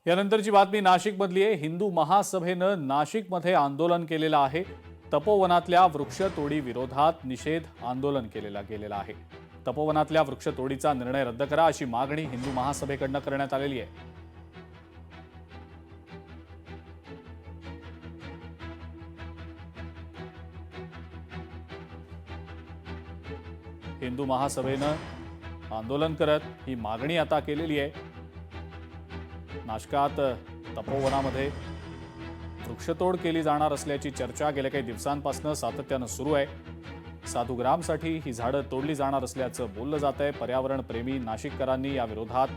यानंतरची बातमी नाशिकमधली आहे। हिंदू महासभेनं नाशिकमध्ये आंदोलन केलेलं आहे। तपोवनातल्या वृक्षतोडी विरोधात निषेध आंदोलन गेलेला आहे। तपोवनातल्या वृक्षतोडीचा निर्णय रद्द करा अशी मागणी हिंदू महासभेकडून करण्यात आलेली आहे। हिंदू महासभेनं आंदोलन करत ही मागणी आता केलेली आहे। नाशकात तपोवनामध्ये वृक्षतोड केली जाणार असल्याची चर्चा गेल्या काही दिवसांपासून सातत्यानं सुरू आहे। साधुग्रामसाठी ही झाडं तोडली जाणार असल्याचं बोललं जात आहे। पर्यावरण प्रेमी नाशिककरांनी या विरोधात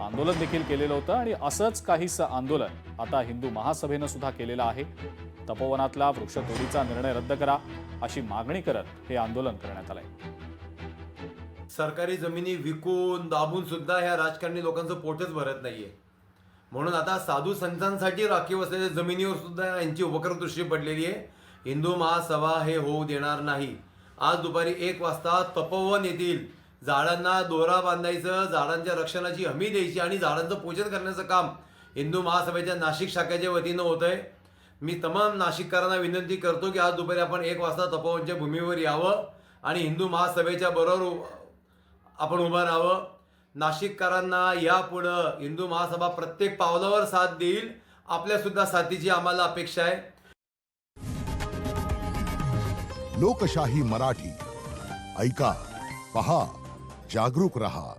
आंदोलन देखील केलेलं होतं आणि असंच काहीसं आंदोलन आता हिंदू महासभेनं सुद्धा केलेलं आहे। तपोवनातला वृक्षतोडीचा निर्णय रद्द करा अशी मागणी करत हे आंदोलन करण्यात आलंय। सरकारी जमिनी विकून दाबून सुद्धा ह्या राजकारणी लोकांचं पोटच भरत नाहीये, म्हणून आता साधू संतांसाठी राखीव असलेल्या जमिनीवर सुद्धा यांची उपक्रम दृष्टी पडलेली आहे। हिंदू महासभा हे होऊ देणार नाही। आज दुपारी 1 वाजता तपोवन येथील झाडांना दोरा बांधायचं, झाडांच्या रक्षणाची हमी द्यायची आणि झाडांचं पूजन करण्याचं काम हिंदू महासभेच्या नाशिक शाखेच्या वतीनं होत आहे। मी तमाम नाशिककरांना विनंती करतो की आज दुपारी आपण 1 वाजता तपोवनच्या भूमीवर यावं आणि हिंदू महासभेच्या बरोबर आपण उभं राहावं। नाशिककरांना यापुढं हिंदू महासभा प्रत्येक पावलावर साथ देईल। आपल्या सुद्धा साथीची आम्हाला अपेक्षा आहे। लोकशाही मराठी ऐका, पहा, जागरूक रहा।